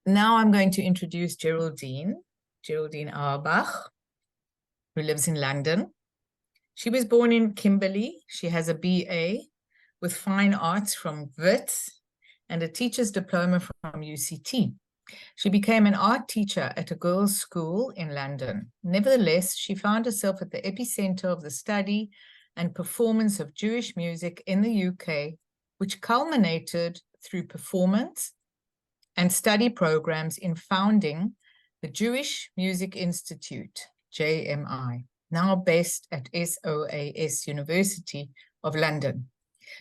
Now I'm going to introduce Geraldine Auerbach, who lives in London. She was born in Kimberley. She has a BA with fine arts from Wits and a teacher's diploma from UCT. She became an art teacher at a girls' school in London. Nevertheless, she found herself at the epicenter of the study and performance of Jewish music in the UK, which culminated through performance and study programs in founding the Jewish Music Institute, JMI, now based at SOAS University of London.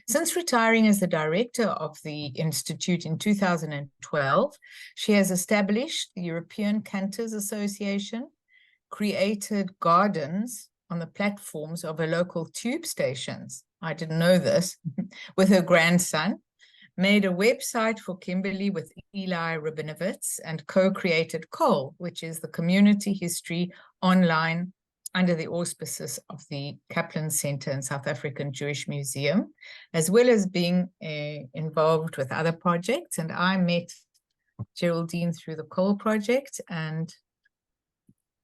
Since retiring as the director of the Institute in 2012, she has established the European Cantors Association, created gardens on the platforms of her local tube stations, I didn't know this, with her grandson, made a website for Kimberley with Eli Rabinowitz, and co-created CHOL, which is the community history online under the auspices of the Kaplan Center and South African Jewish Museum, as well as being involved with other projects. And I met Geraldine through the CHOL project. And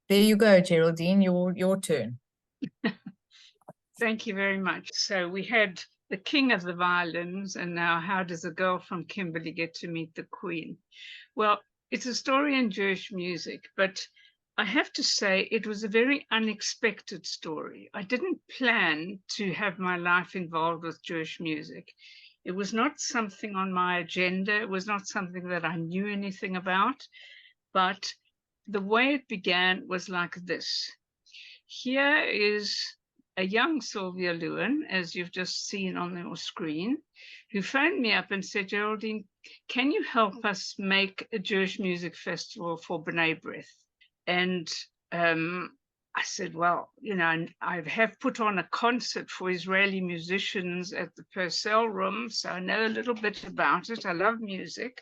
there you go, Geraldine, your turn. Thank you very much. So we had the king of the violins, and now how does a girl from Kimberley get to meet the queen? Well, it's a story in Jewish music, but I have to say it was a very unexpected story. I didn't plan to have my life involved with Jewish music. It was not something on my agenda. It was not something that I knew anything about, but the way it began was like this. Here is a young Sylvia Lewin, as you've just seen on your screen, who phoned me up and said, Geraldine, can you help us make a Jewish music festival for B'nai B'rith? And I said, well, you know, I have put on a concert for Israeli musicians at the Purcell Room, so I know a little bit about it. I love music.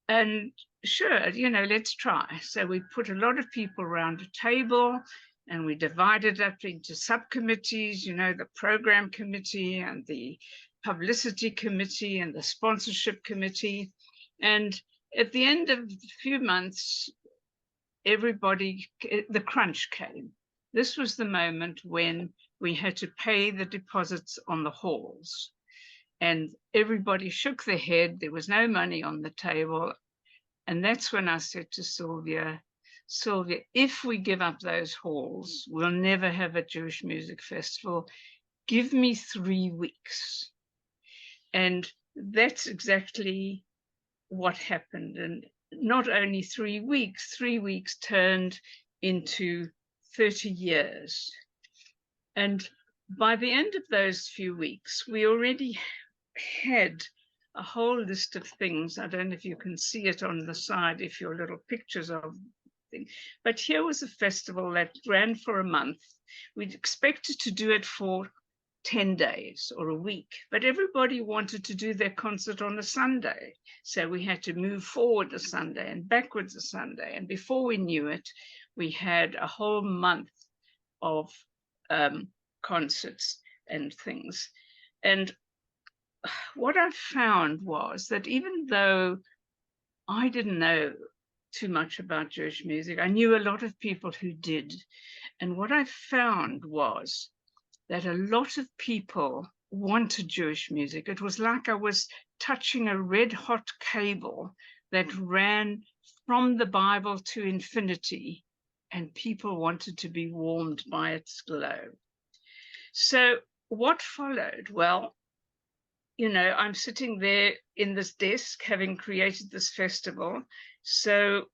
And sure, you know, let's try. So we put a lot of people around a table, and we divided up into subcommittees, you know, the program committee and the publicity committee and the sponsorship committee. And at the end of a few months, the crunch came. This was the moment when we had to pay the deposits on the halls. And everybody shook their head. There was no money on the table. And that's when I said to Sylvia, if we give up those halls, we'll never have a Jewish music festival. Give me 3 weeks. And that's exactly what happened. And not only 3 weeks, 3 weeks turned into 30 years. And by the end of those few weeks, we already had a whole list of things. I don't know if you can see it on the side, if your little pictures of things. But here was a festival that ran for a month. We'd expected to do it for 10 days or a week, but everybody wanted to do their concert on a Sunday. So we had to move forward a Sunday and backwards a Sunday. And before we knew it, we had a whole month of concerts and things. And what I found was that even though I didn't know too much about Jewish music, I knew a lot of people who did. And what I found was that a lot of people wanted Jewish music. It was like I was touching a red hot cable that ran from the Bible to infinity, and people wanted to be warmed by its glow. So what followed? Well, you know, I'm sitting there in this desk having created this festival. So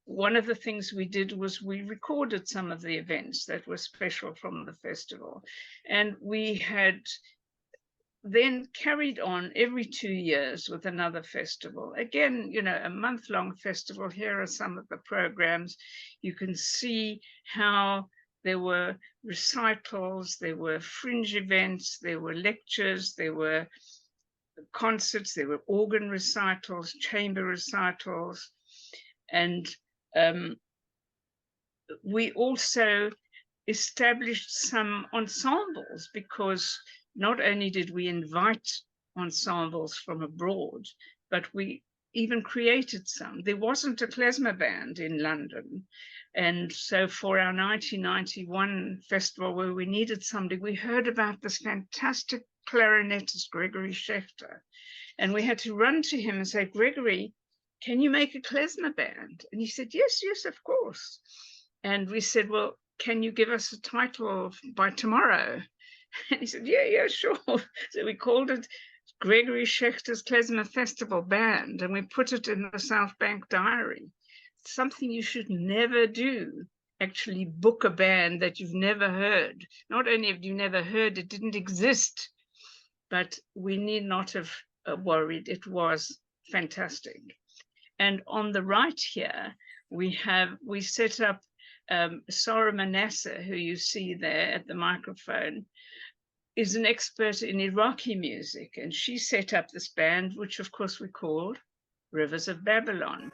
one of the things we did was we recorded some of the events that were special from the festival. And we had then carried on every 2 years with another festival. Again, you know, a month-long festival. Here are some of the programs. You can see how there were recitals, there were fringe events, there were lectures, there were concerts, there were organ recitals, chamber recitals. And we also established some ensembles, because not only did we invite ensembles from abroad, but we even created some. There wasn't a klezmer band in London. And so for our 1991 festival, where we needed somebody, we heard about this fantastic clarinetist, Gregory Schechter. And we had to run to him and say, Gregory, can you make a klezmer band? And he said, yes, yes, of course. And we said, well, can you give us a title by tomorrow? And he said, yeah, yeah, sure. So we called it Gregory Schechter's Klezmer Festival Band, and we put it in the South Bank Diary. It's something you should never do, actually book a band that you've never heard. Not only have you never heard, it didn't exist, but we need not have worried. It was fantastic. And on the right here, we set up Sarah Manasseh, who you see there at the microphone, is an expert in Iraqi music, and she set up this band, which of course we called Rivers of Babylon.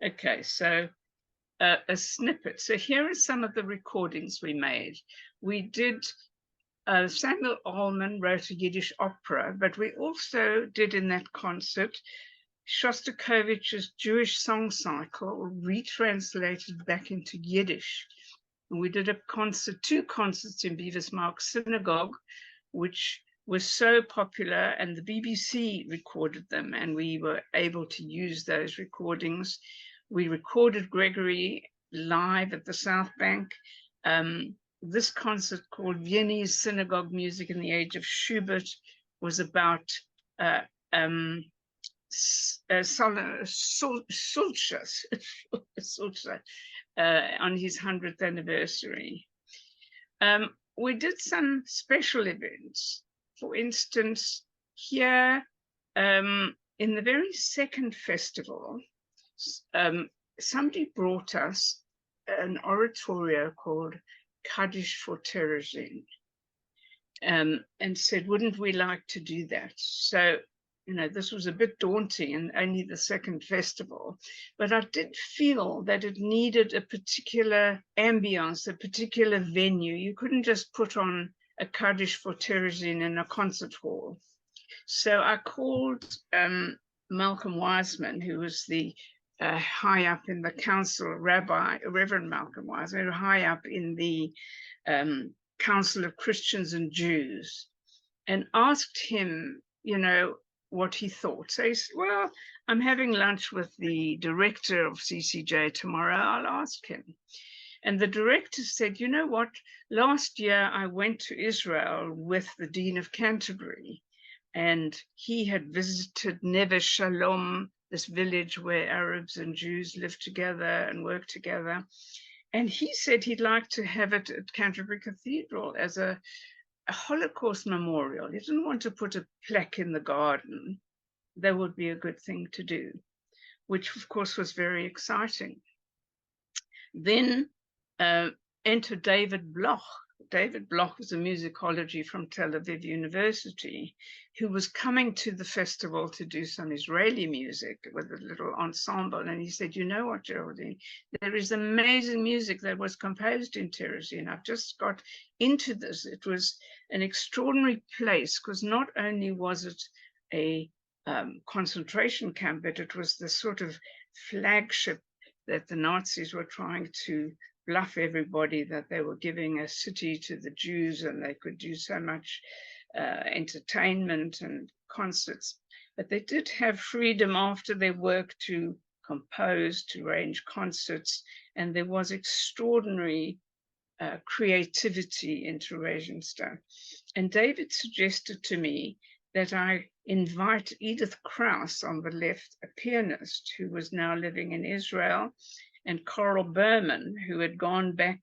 Okay, so a snippet. So here are some of the recordings we made. We did Samuel Ullman wrote a Yiddish opera, but we also did in that concert Shostakovich's Jewish song cycle retranslated back into Yiddish. And we did a concert, 2 concerts in Bevis Mark Synagogue, which was so popular, and the BBC recorded them, and we were able to use those recordings. We recorded Gregory live at the South Bank. This concert called Viennese Synagogue Music in the Age of Schubert was about Sulzer on his 100th anniversary. We did some special events. For instance, here in the very second festival, somebody brought us an oratorio called Kaddish for Terezin, and said, wouldn't we like to do that? So, you know, this was a bit daunting and only the second festival, but I did feel that it needed a particular ambience, a particular venue. You couldn't just put on a Kaddish for Terezin in a concert hall. So I called Malcolm Wiseman, who was the high up in the council, Reverend Malcolm Wiseman, high up in the Council of Christians and Jews, and asked him, you know, what he thought. So he said, well, I'm having lunch with the director of CCJ tomorrow, I'll ask him. And the director said, you know what, last year I went to Israel with the Dean of Canterbury, and he had visited Neve Shalom, this village where Arabs and Jews live together and work together. And he said he'd like to have it at Canterbury Cathedral as a Holocaust memorial. He didn't want to put a plaque in the garden. That would be a good thing to do, which of course was very exciting. Then entered David Bloch. David Bloch was a musicology from Tel Aviv University, who was coming to the festival to do some Israeli music with a little ensemble. And he said, you know what, Geraldine, there is amazing music that was composed in Terezin. I've just got into this. It was an extraordinary place, because not only was it a concentration camp, but it was the sort of flagship that the Nazis were trying to bluff everybody that they were giving a city to the Jews and they could do so much entertainment and concerts. But they did have freedom after their work to compose, to arrange concerts, and there was extraordinary creativity in Theresienstadt. And David suggested to me that I invite Edith Krauss on the left, a pianist who was now living in Israel, and Carl Berman, who had gone back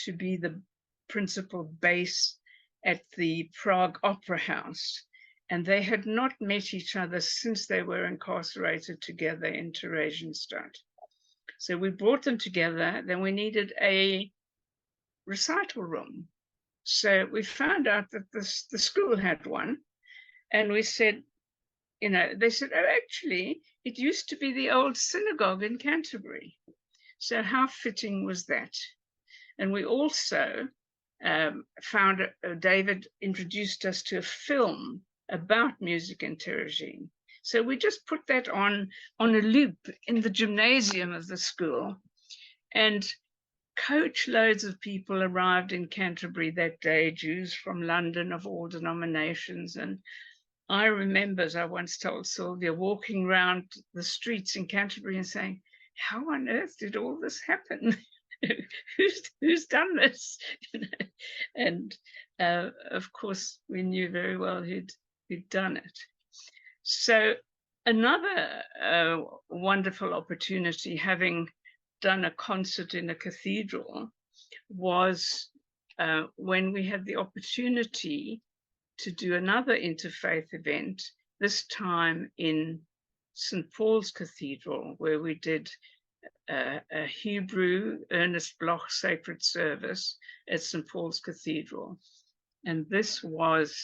to be the principal bass at the Prague Opera House. And they had not met each other since they were incarcerated together in Theresienstadt. So we brought them together. Then we needed a recital room. So we found out that the school had one. And we said, you know, they said, oh, actually, it used to be the old synagogue in Canterbury. So how fitting was that? And we also found David introduced us to a film about music in Terezin. So we just put that on a loop in the gymnasium of the school. And coach loads of people arrived in Canterbury that day, Jews from London of all denominations. And I remember, as I once told Sylvia, walking around the streets in Canterbury and saying, how on earth did all this happen? who's done this? And of course, we knew very well who'd done it. So another wonderful opportunity, having done a concert in a cathedral, was when we had the opportunity to do another interfaith event, this time in St. Paul's Cathedral, where we did a Hebrew Ernest Bloch sacred service at St. Paul's Cathedral. And this was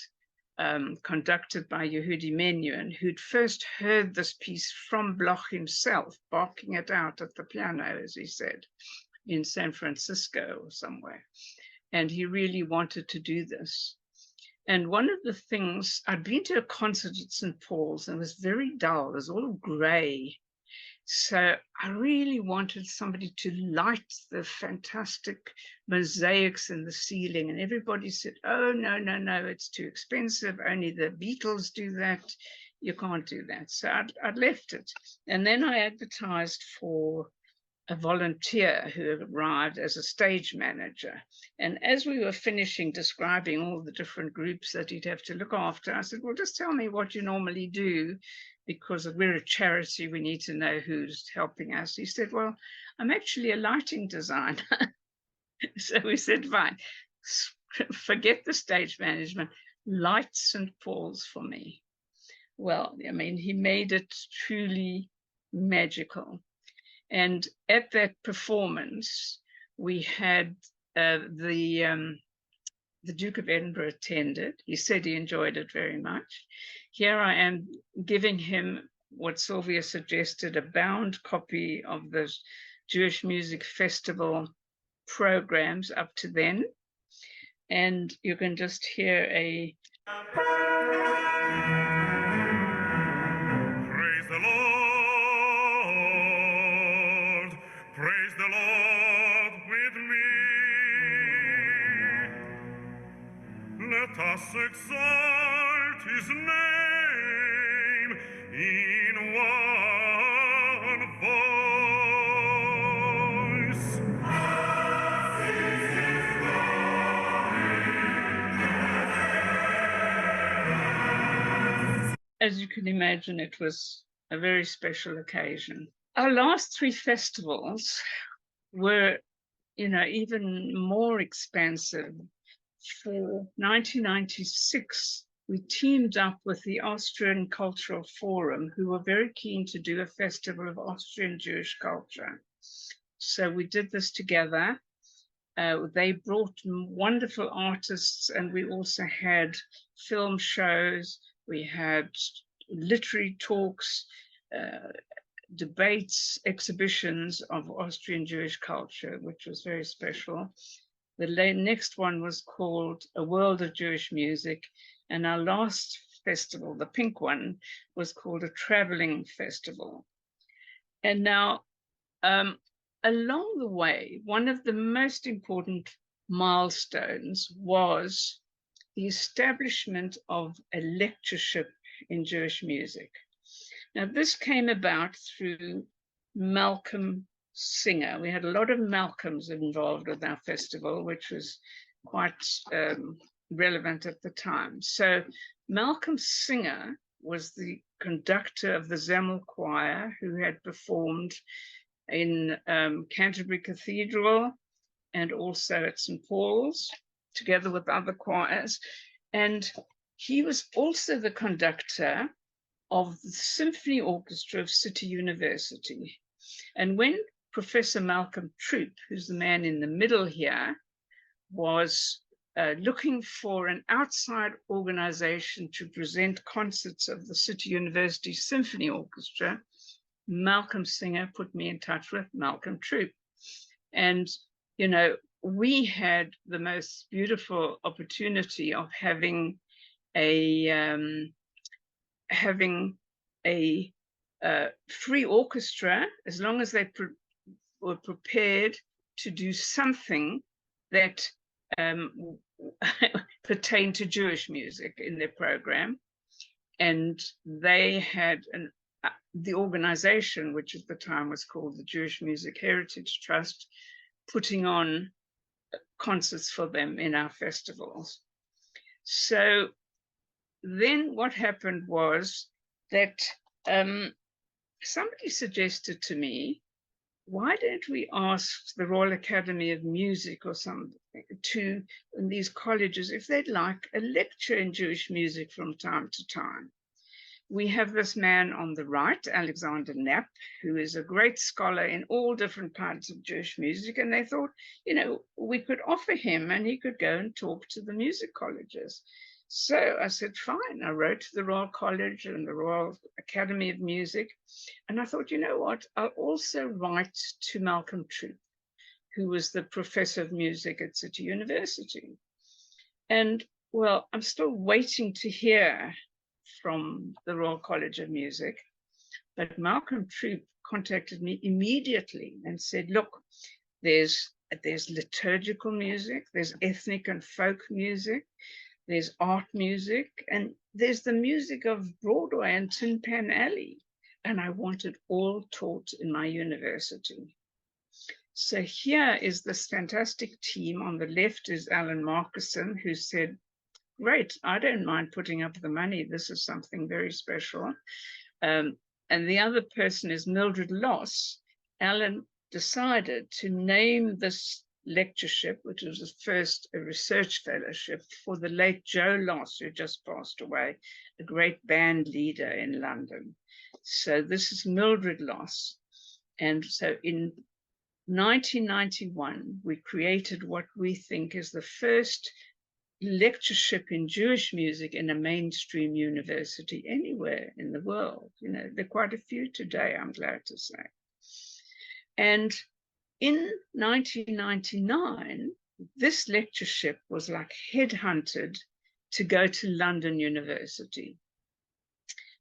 conducted by Yehudi Menuhin, who'd first heard this piece from Bloch himself, barking it out at the piano, as he said, in San Francisco or somewhere. And he really wanted to do this. And one of the things, I'd been to a concert at St. Paul's and it was very dull, it was all gray. So I really wanted somebody to light the fantastic mosaics in the ceiling. And everybody said, oh, no, no, no, it's too expensive. Only the Beatles do that. You can't do that. So I'd left it. And then I advertised for a volunteer who arrived as a stage manager. And as we were finishing describing all the different groups that he'd have to look after, I said, well, just tell me what you normally do, because we're a charity, we need to know who's helping us. He said, well, I'm actually a lighting designer. So we said, fine, forget the stage management, light St. Paul's for me. Well, I mean, he made it truly magical. And at that performance, we had the Duke of Edinburgh attended. He said he enjoyed it very much. Here I am giving him what Sylvia suggested, a bound copy of the Jewish Music Festival programs up to then. And you can just hear a... Praise the Lord, praise the Lord with me. Let us exalt his name in one voice. As you can imagine, it was a very special occasion. Our last three festivals were, even more expansive. For 1996, we teamed up with the Austrian Cultural Forum, who were very keen to do a festival of Austrian Jewish culture. So we did this together. They brought wonderful artists, and we also had film shows. We had literary talks, debates, exhibitions of Austrian Jewish culture, which was very special. The next one was called A World of Jewish Music. And our last festival, the pink one, was called a Traveling Festival. And now, along the way, one of the most important milestones was the establishment of a lectureship in Jewish music. Now, this came about through Malcolm Singer. We had a lot of Malcolms involved with our festival, which was quite relevant at the time. So Malcolm Singer was the conductor of the Zemel Choir, who had performed in Canterbury Cathedral and also at St. Paul's, together with other choirs. And he was also the conductor of the Symphony Orchestra of City University. And when Professor Malcolm Troop, who's the man in the middle here, was looking for an outside organization to present concerts of the City University Symphony Orchestra, Malcolm Singer put me in touch with Malcolm Troop. And, you know, we had the most beautiful opportunity of having a free orchestra, as long as they were prepared to do something that pertained to Jewish music in their program. And they had the organization, which at the time was called the Jewish Music Heritage Trust, putting on concerts for them in our festivals. So then what happened was that somebody suggested to me, why don't we ask the Royal Academy of Music or something to, in these colleges, if they'd like a lecture in Jewish music from time to time. We have this man on the right, Alexander Knapp, who is a great scholar in all different kinds of Jewish music. And they thought, you know, we could offer him and he could go and talk to the music colleges. So I said, fine. I wrote to the Royal College and the Royal Academy of Music. And I thought, you know what, I'll also write to Malcolm Troop, who was the professor of music at City University. And well, I'm still waiting to hear from the Royal College of Music, but Malcolm Troop contacted me immediately and said, look, there's liturgical music, there's ethnic and folk music, there's art music, and there's the music of Broadway and Tin Pan Alley. And I want it all taught in my university. So here is this fantastic team. On the left is Alan Markison, who said, great, I don't mind putting up the money. This is something very special. And the other person is Mildred Loss. Alan decided to name this lectureship, which was the first research fellowship, for the late Joe Loss, who just passed away, a great band leader in London. So this is Mildred Loss. And so in 1991, we created what we think is the first lectureship in Jewish music in a mainstream university anywhere in the world. You know, there are quite a few today, I'm glad to say. And in 1999, this lectureship was like headhunted to go to London University,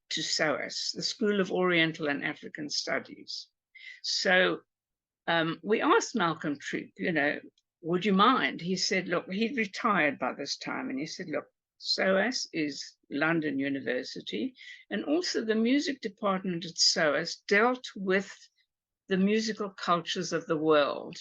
to SOAS, the School of Oriental and African Studies. So we asked Malcolm Troop, you know, would you mind? He said, look, he'd retired by this time. And he said, look, SOAS is London University. And also the music department at SOAS dealt with the musical cultures of the world.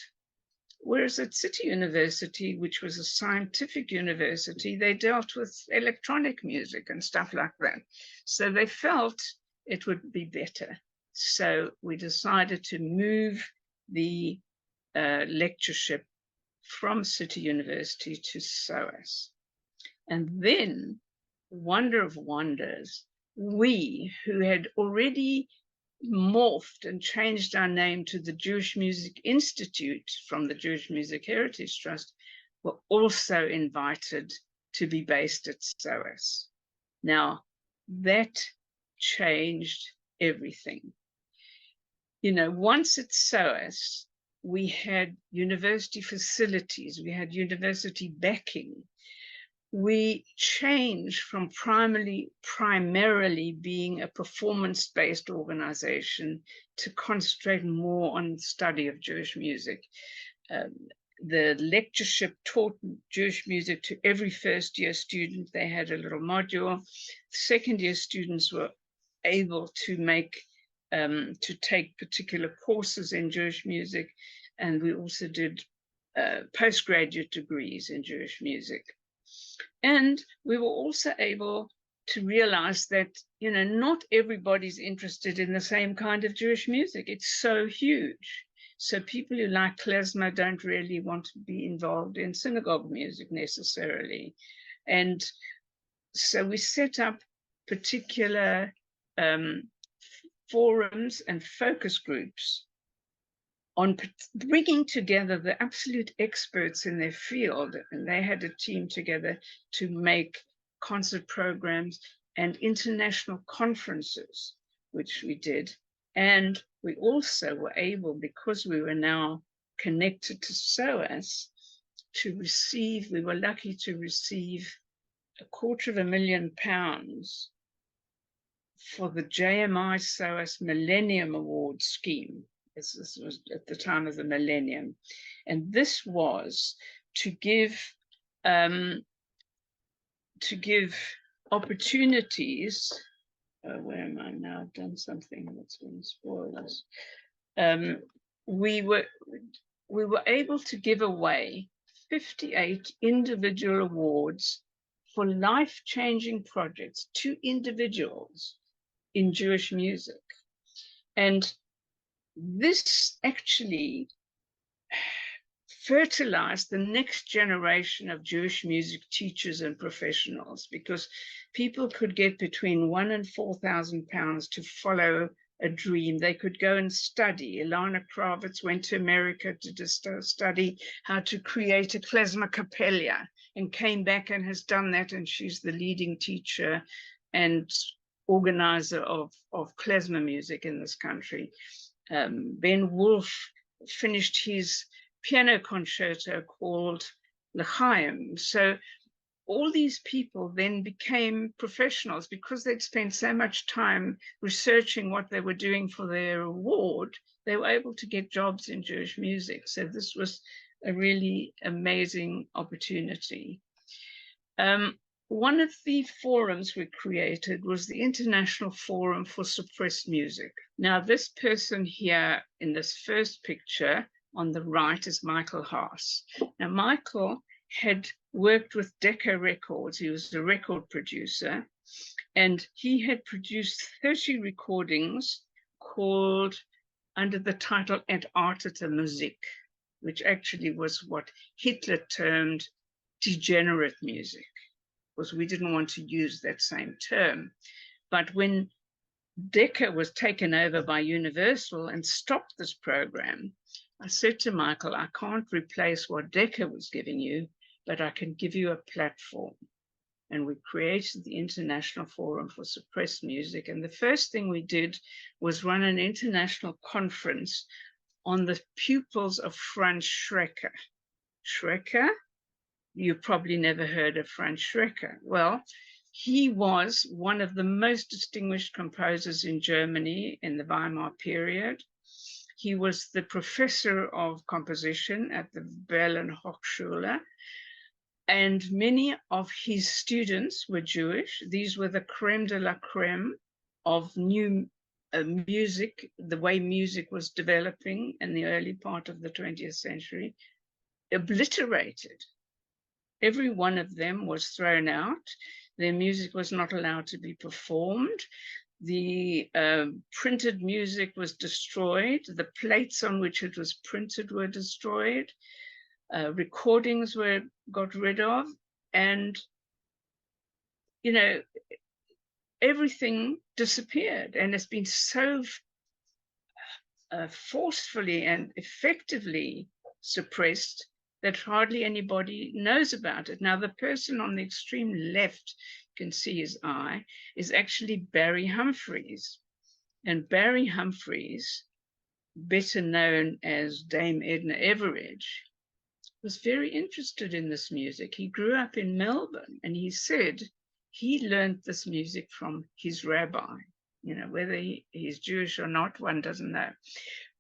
Whereas at City University, which was a scientific university, they dealt with electronic music and stuff like that. So they felt it would be better. So we decided to move the lectureship from City University to SOAS. And then, wonder of wonders, we, who had already morphed and changed our name to the Jewish Music Institute from the Jewish Music Heritage Trust, were also invited to be based at SOAS. Now, that changed everything. You know, once at SOAS, we had university facilities, we had university backing. We changed from primarily being a performance-based organization to concentrate more on the study of Jewish music. The lectureship taught Jewish music to every first-year student. They had a little module. Second-year students were able to take particular courses in Jewish music, and we also did postgraduate degrees in Jewish music. And we were also able to realize that, you know, not everybody's interested in the same kind of Jewish music. It's so huge. So people who like klezmer don't really want to be involved in synagogue music necessarily. And so we set up particular forums and focus groups on bringing together the absolute experts in their field. And they had a team together to make concert programs and international conferences, which we did. And we also were able, because we were now connected to SOAS to receive, we were lucky to receive £250,000 for the JMI SOAS Millennium Award scheme. This was at the time of the millennium. And this was to give opportunities. Where am I now? I've done something that's been spoiled. We were able to give away 58 individual awards for life-changing projects to individuals in Jewish music. And this actually fertilized the next generation of Jewish music teachers and professionals, because people could get between £1,000 and £4,000 to follow a dream. They could go and study. Ilana Kravitz went to America to study how to create a klezmer capella and came back and has done that, and she's the leading teacher and organizer of klezmer music in this country. Ben Wolf finished his piano concerto called L'Chaim. So all these people then became professionals because they'd spent so much time researching what they were doing for their award. They were able to get jobs in Jewish music. So this was a really amazing opportunity. One of the forums we created was the International Forum for Suppressed Music. Now, this person here in this first picture on the right is Michael Haas. Now, Michael had worked with Decca Records. He was a record producer, and he had produced 30 recordings called under the title Entartete Musik, which actually was what Hitler termed degenerate music, because we didn't want to use that same term. But when Decca was taken over by Universal and stopped this program, I said to Michael, I can't replace what Decca was giving you, but I can give you a platform. And we created the International Forum for Suppressed Music. And the first thing we did was run an international conference on the pupils of Franz Schreker. Schreker, you probably never heard of Franz Schreker. Well, he was one of the most distinguished composers in Germany in the Weimar period. He was the professor of composition at the Berlin Hochschule, and many of his students were Jewish. These were the creme de la creme of new music, the way music was developing in the early part of the 20th century, obliterated. Every one of them was thrown out. Their music was not allowed to be performed. The printed music was destroyed. The plates on which it was printed were destroyed. Recordings were got rid of. And, you know, everything disappeared. And it's been so forcefully and effectively suppressed that hardly anybody knows about it. Now, the person on the extreme left, you can see his eye, is actually Barry Humphries. And Barry Humphries, better known as Dame Edna Everage, was very interested in this music. He grew up in Melbourne, and he said he learned this music from his rabbi. You know, whether he's Jewish or not, one doesn't know.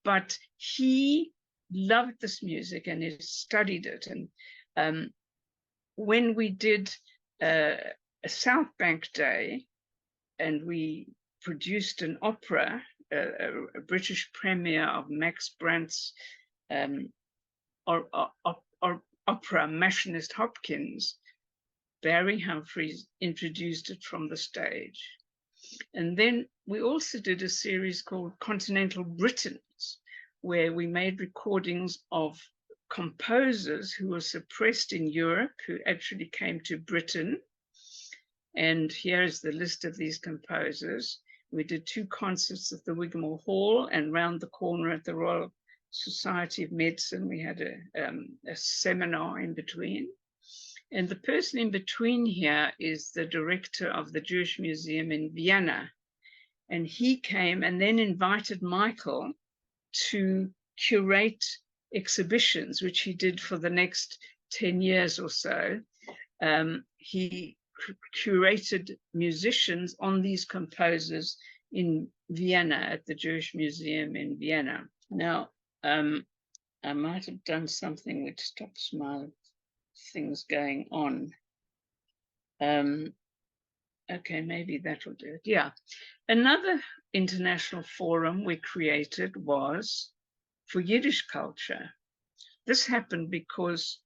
But he loved this music and he studied it. And when we did a South Bank Day and we produced an opera, a British premiere of Max Brandt's opera Machinist Hopkins, Barry Humphries introduced it from the stage. And then we also did a series called Continental Britons, where we made recordings of composers who were suppressed in Europe, who actually came to Britain. And here is the list of these composers. We did 2 concerts at the Wigmore Hall, and round the corner at the Royal Society of Medicine, we had a seminar in between. And the person in between here is the director of the Jewish Museum in Vienna. And he came and then invited Michael to curate exhibitions, which he did for the next 10 years or so. He curated musicians on these composers in Vienna, at the Jewish Museum in Vienna. Now, I might have done something which stops my things going on. Okay, maybe that will do it. Yeah. Another international forum we created was for Yiddish culture. This happened because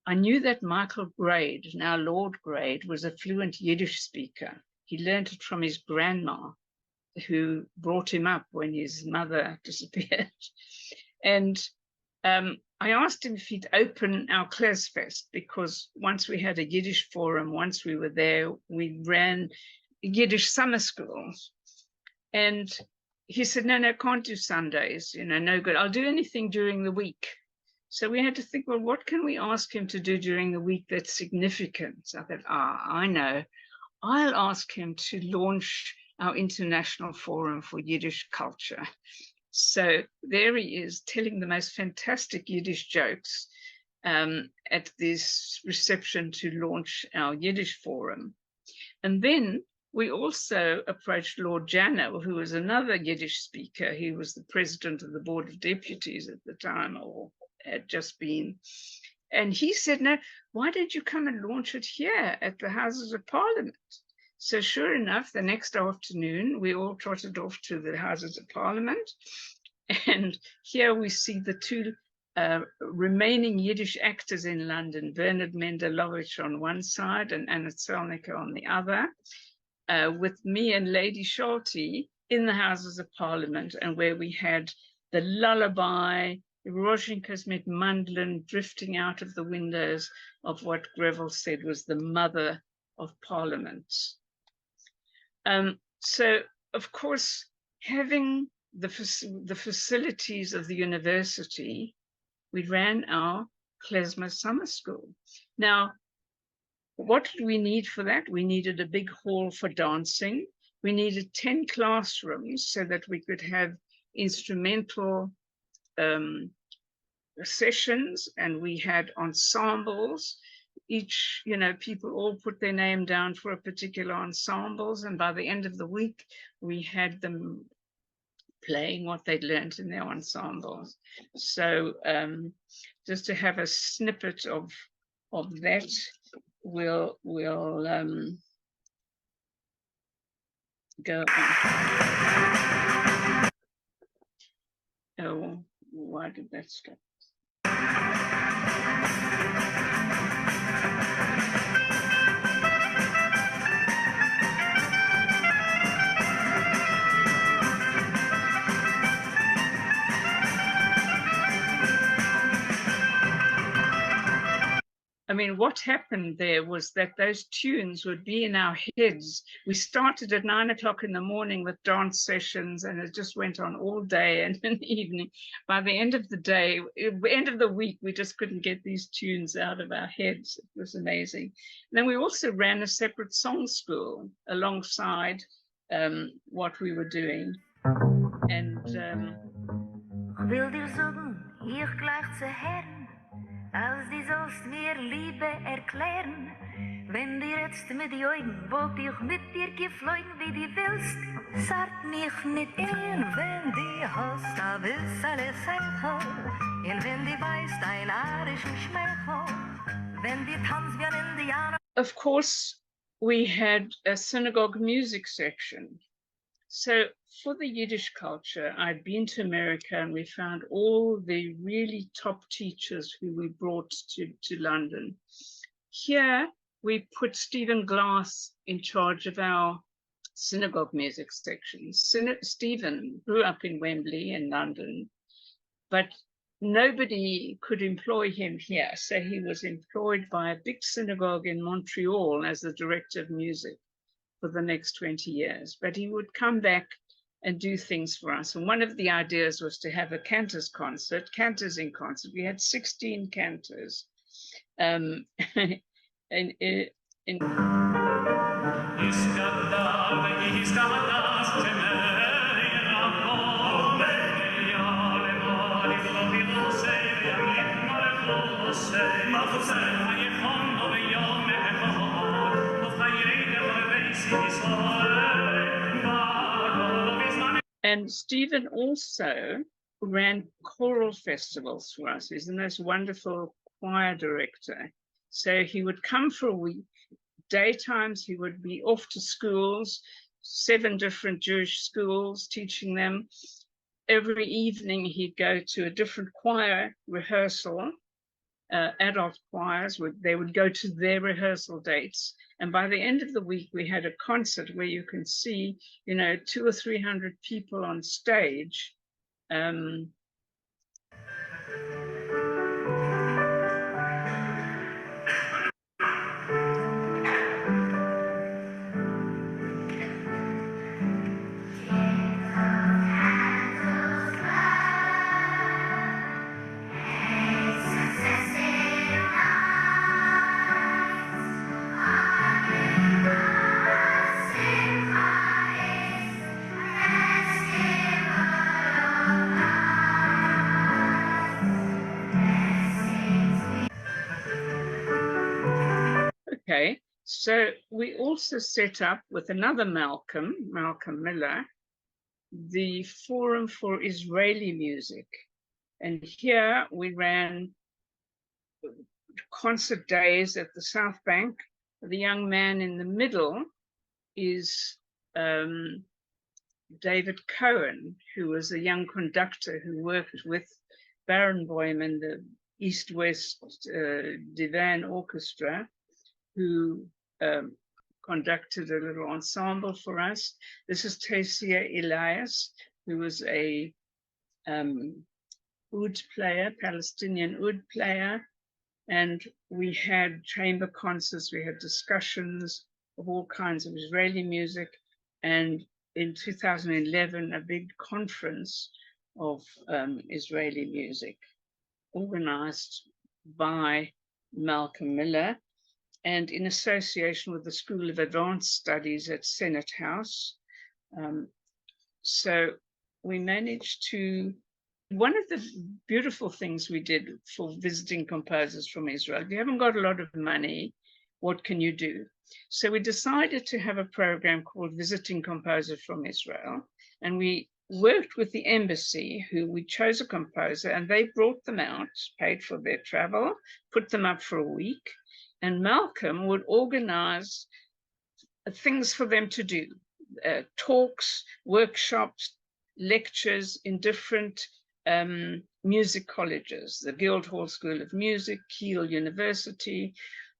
I knew that Michael Grade, now Lord Grade, was a fluent Yiddish speaker. He learned it from his grandma, who brought him up when his mother disappeared. And I asked him if he'd open our Klezfest, because once we had a Yiddish forum, once we were there, we ran Yiddish summer schools. And he said, no, can't do Sundays, no good. I'll do anything during the week. So we had to think, well, what can we ask him to do during the week that's significant? So I thought, I know. I'll ask him to launch our International Forum for Yiddish Culture. So there he is, telling the most fantastic Yiddish jokes at this reception to launch our Yiddish Forum. And then we also approached Lord Janno, who was another Yiddish speaker. He was the president of the Board of Deputies at the time, or had just been. And he said, no, why don't you come and launch it here at the Houses of Parliament? So sure enough, the next afternoon, we all trotted off to the Houses of Parliament. And here we see the two remaining Yiddish actors in London, Bernard Mendelowitsch on one side and Anna Zelnicke on the other, with me and Lady Schulte in the Houses of Parliament, and where we had the lullaby, Roshinkas mit Mandlin drifting out of the windows of what Greville said was the mother of Parliament. So, of course, having the facilities of the university, we ran our klezmer summer school. Now, what did we need for that? We needed a big hall for dancing. We needed 10 classrooms so that we could have instrumental sessions, and we had ensembles. Each, people all put their name down for a particular ensembles, and by the end of the week, we had them playing what they'd learned in their ensembles. So just to have a snippet of that, we'll go on. Oh, why did that stop? I mean, what happened there was that those tunes would be in our heads. We started at 9 o'clock in the morning with dance sessions, and it just went on all day and in the evening. By the end of the day, end of the week, we just couldn't get these tunes out of our heads. It was amazing. And then we also ran a separate song school alongside what we were doing. And will dir sagen, ich gleich zu Herren, als die sollst mir Liebe erklären. Wenn dir jetzt mit die Augen wollt ich mit dir geflogen, wie die willst, sag mich nicht ein, wenn die hast a wissele Seichel, und wenn die weißt ein arischen Schmeichel, wenn die tanzt wie ein Indianer. Of course, we had a synagogue music section. So for the Yiddish culture, I'd been to America, and we found all the really top teachers who we brought to London. Here, we put Stephen Glass in charge of our synagogue music section. Stephen grew up in Wembley in London, but nobody could employ him here. So he was employed by a big synagogue in Montreal as the director of music for the next 20 years. But he would come back and do things for us. And one of the ideas was to have a cantors concert, cantors in concert. We had 16 cantors. And Stephen also ran choral festivals for us. He's the most wonderful choir director. So he would come for a week. Daytimes he would be off to schools, 7 different Jewish schools, teaching them. Every evening he'd go to a different choir rehearsal. Adult choirs they would go to their rehearsal dates, and by the end of the week we had a concert where you can see, you know, 200 or 300 people on stage. Okay, so we also set up with another Malcolm Miller, the Forum for Israeli Music. And here we ran concert days at the South Bank. The young man in the middle is David Cohen, who was a young conductor who worked with Barenboim and the East-West Divan Orchestra, who conducted a little ensemble for us. This is Tasia Elias, who was a oud player, Palestinian oud player. And we had chamber concerts, we had discussions of all kinds of Israeli music. And in 2011, a big conference of Israeli music organized by Malcolm Miller and in association with the School of Advanced Studies at Senate House. So we managed to, one of the beautiful things we did for visiting composers from Israel, if you haven't got a lot of money, what can you do? So we decided to have a program called Visiting Composers from Israel. And we worked with the embassy, who we chose a composer, and they brought them out, paid for their travel, put them up for a week. And Malcolm would organize things for them to do, talks, workshops, lectures in different music colleges, the Guildhall School of Music, Kiel University,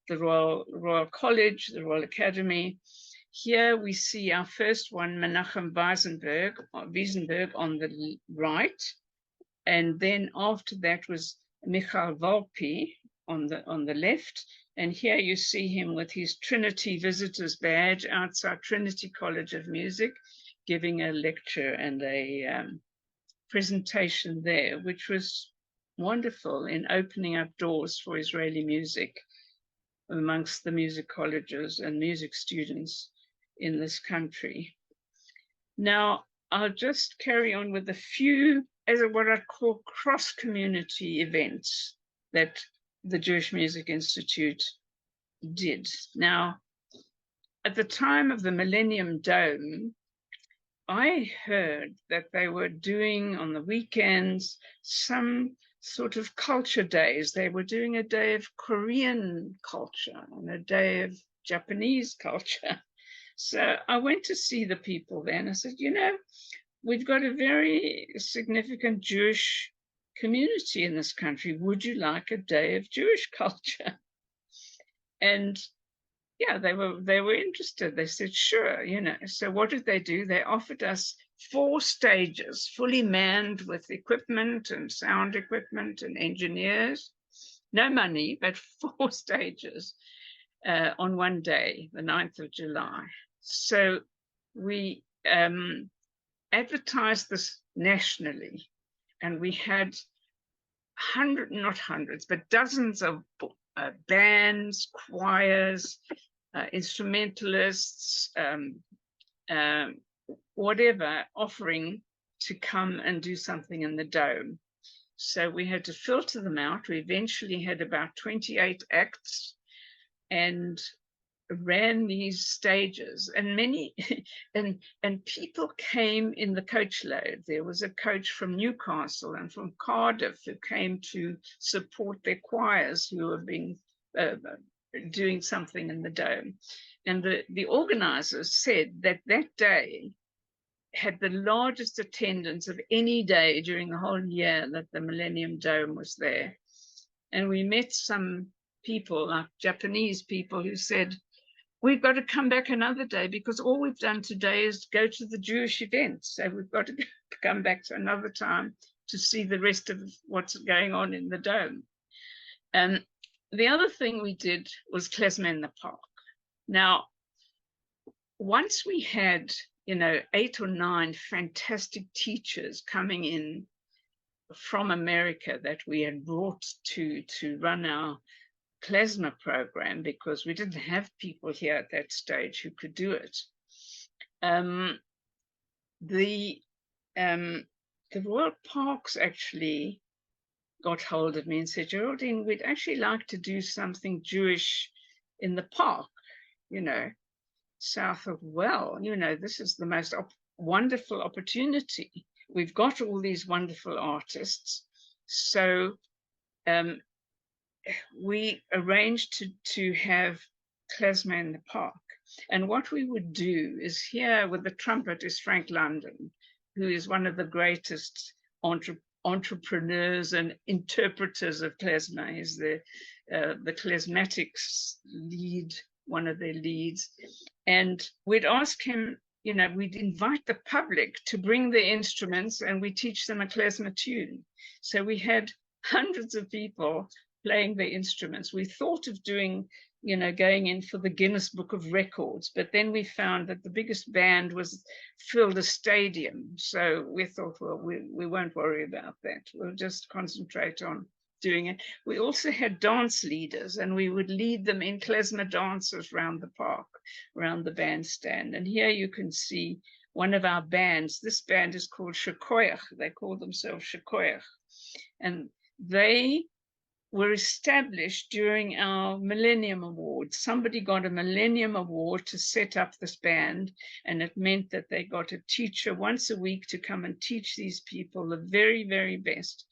the Royal College, the Royal Academy. Here we see our first one, Menachem Wiesenberg on the right. And then after that was Michael Volpi on the left. And here you see him with his Trinity visitor's badge outside Trinity College of Music, giving a lecture and a presentation there, which was wonderful in opening up doors for Israeli music amongst the music colleges and music students in this country. Now, I'll just carry on with a few, as what I call cross-community events that the Jewish Music Institute did. Now, at the time of the Millennium Dome, I heard that they were doing on the weekends some sort of culture days. They were doing a day of Korean culture and a day of Japanese culture. So I went to see the people then. I said, you know, we've got a very significant Jewish community in this country. Would you like a day of Jewish culture? And yeah, they were interested. They said, sure, you know. So what did they do? They offered us 4 stages, fully manned with equipment and sound equipment and engineers. No money, but 4 stages on one day, the 9th of July. So we advertised this nationally, and we had not hundreds, but dozens of bands, choirs, instrumentalists, whatever, offering to come and do something in the Dome. So we had to filter them out. We eventually had about 28 acts and ran these stages, and many and people came in the coach load. There was a coach from Newcastle and from Cardiff who came to support their choirs who were being doing something in the dome. And the organizers said that that day had the largest attendance of any day during the whole year that the Millennium Dome was there. And we met some people, like Japanese people, who said, we've got to come back another day because all we've done today is go to the Jewish event. So we've got to come back to another time to see the rest of what's going on in the dome. And the other thing we did was klezmer in the park. Now, once we had, 8 or 9 fantastic teachers coming in from America that we had brought to run our klezmer program, because we didn't have people here at that stage who could do it. The Royal Parks actually got hold of me and said, Geraldine, we'd actually like to do something Jewish in the park, South of well, this is the most wonderful opportunity. We've got all these wonderful artists. So we arranged to have klezmer in the park. And what we would do is, here with the trumpet is Frank London, who is one of the greatest entrepreneurs and interpreters of klezmer. He's the klezmatics lead, one of their leads. And we'd ask him, we'd invite the public to bring their instruments and we teach them a klezmer tune. So we had hundreds of people playing their instruments. We thought of doing, going in for the Guinness Book of Records, but then we found that the biggest band filled a stadium. So we thought, well, we won't worry about that. We'll just concentrate on doing it. We also had dance leaders, and we would lead them in klezmer dances around the park, around the bandstand. And here you can see one of our bands. This band is called CHOL. They call themselves CHOL. And they were established during our Millennium Award. Somebody got a Millennium Award to set up this band, and it meant that they got a teacher once a week to come and teach these people the very, very best.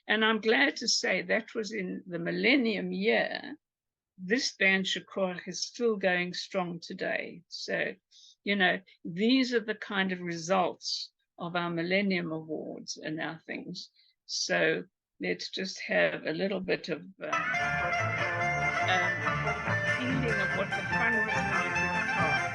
And I'm glad to say that was in the Millennium year. This band, CHOL, is still going strong today. So, these are the kind of results of our Millennium Awards and our things. So let's just have a little bit of feeling of what the fun was like in the park.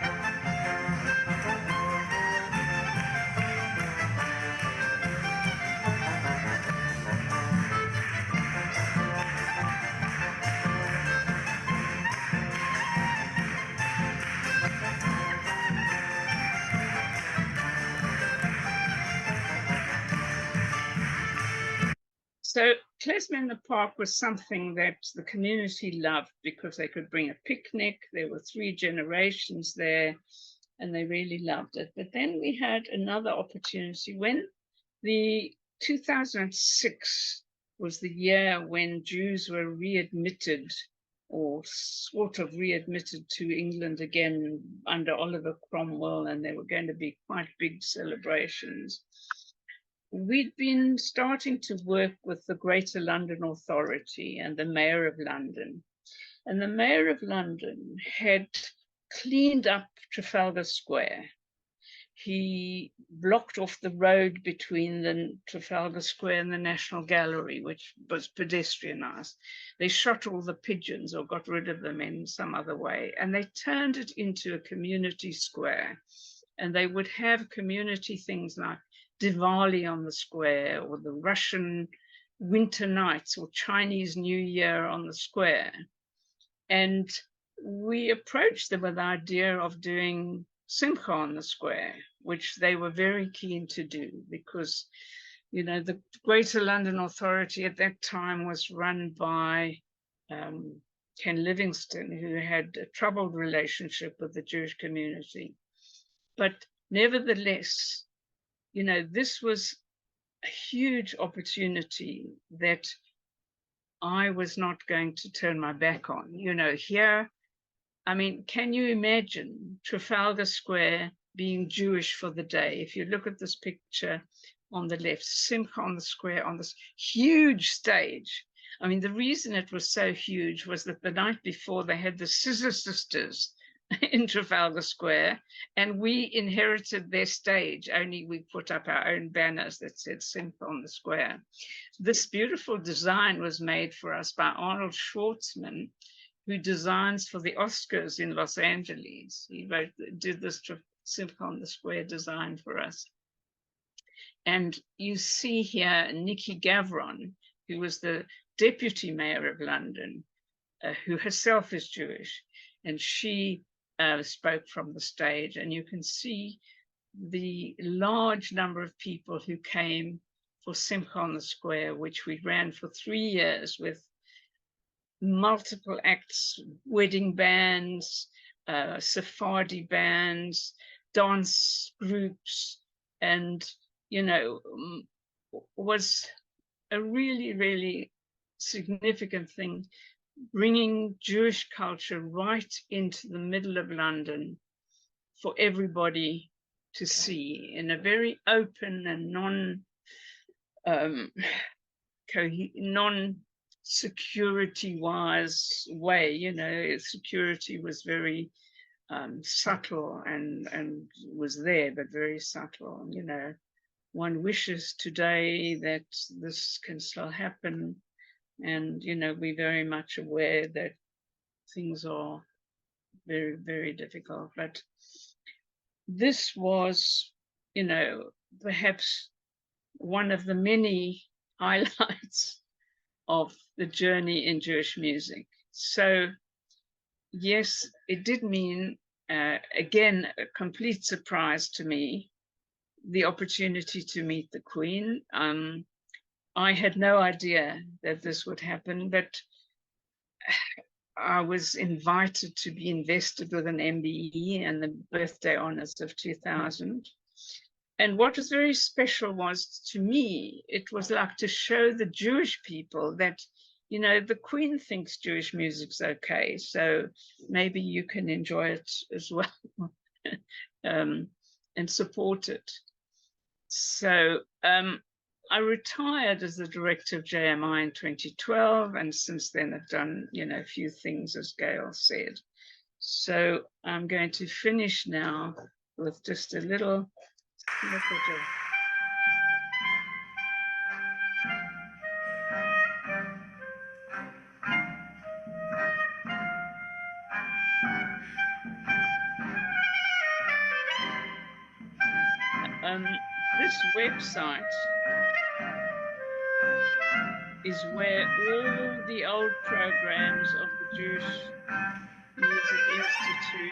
So klezmer in the park was something that the community loved because they could bring a picnic. There were 3 generations there, and they really loved it. But then we had another opportunity when the 2006 was the year when Jews were readmitted, or sort of readmitted to England again under Oliver Cromwell, and there were going to be quite big celebrations. We'd been starting to work with the Greater London Authority and the Mayor of London. And the Mayor of London had cleaned up Trafalgar Square. He blocked off the road between the Trafalgar Square and the National Gallery, which was pedestrianized. They shot all the pigeons or got rid of them in some other way, and they turned it into a community square. And they would have community things like Diwali on the square, or the Russian winter nights, or Chinese New Year on the square. And we approached them with the idea of doing Simcha on the square, which they were very keen to do because, the Greater London Authority at that time was run by Ken Livingstone, who had a troubled relationship with the Jewish community. But nevertheless, this was a huge opportunity that I was not going to turn my back on. You know, here, I mean, can you imagine Trafalgar Square being Jewish for the day? If you look at this picture on the left, Simcha on the square on this huge stage. I mean, the reason it was so huge was that the night before they had the Scissor Sisters in Trafalgar Square, and we inherited their stage, only we put up our own banners that said Simcha on the square. This beautiful design was made for us by Arnold Schwartzman, who designs for the Oscars in Los Angeles. He did this Simcha on the Square design for us. And you see here Nikki Gavron, who was the deputy mayor of London, who herself is Jewish, and she spoke from the stage. And you can see the large number of people who came for Simcha on the Square, which we ran for 3 years with multiple acts, wedding bands, Sephardi bands, dance groups, and, you know, was a really, really significant thing, bringing Jewish culture right into the middle of London for everybody to see in a very open and non-security-wise way. You know, security was very subtle and was there, but very subtle. You know, one wishes today that this can still happen, and, you know, we're very much aware that things are very, very difficult. But this was, you know, perhaps one of the many highlights of the journey in Jewish music. So yes, it did mean, again, a complete surprise to me, the opportunity to meet the Queen. I had no idea that this would happen, but I was invited to be invested with an MBE and the birthday honors of 2000. And what was very special was, to me, it was like to show the Jewish people that, you know, the Queen thinks Jewish music's okay, so maybe you can enjoy it as well, and support it. So I retired as the director of JMI in 2012, and since then I've done, you know, a few things, as Gail said. So I'm going to finish now with just a little snippet of this website is where all the old programs of the Jewish Music Institute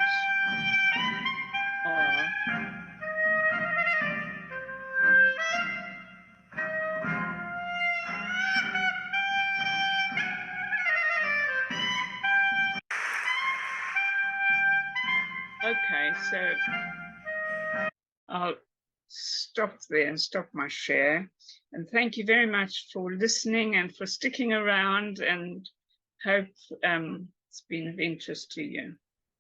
are. Okay, so I'll stop there and stop my share. And thank you very much for listening and for sticking around, and hope it's been of interest to you.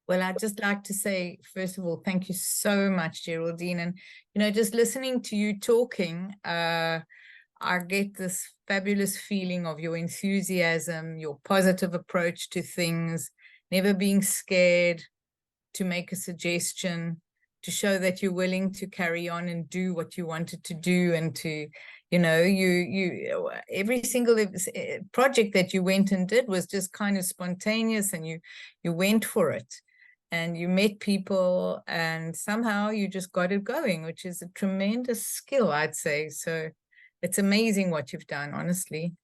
Well, I'd just like to say, first of all, thank you so much, Geraldine. And, you know, just listening to you talking, I get this fabulous feeling of your enthusiasm, your positive approach to things, never being scared to make a suggestion, to show that you're willing to carry on and do what you wanted to do, and to, you know, every single project that you went and did was just kind of spontaneous, and you went for it, and you met people, and somehow you just got it going, which is a tremendous skill, I'd say. So it's amazing what you've done, honestly.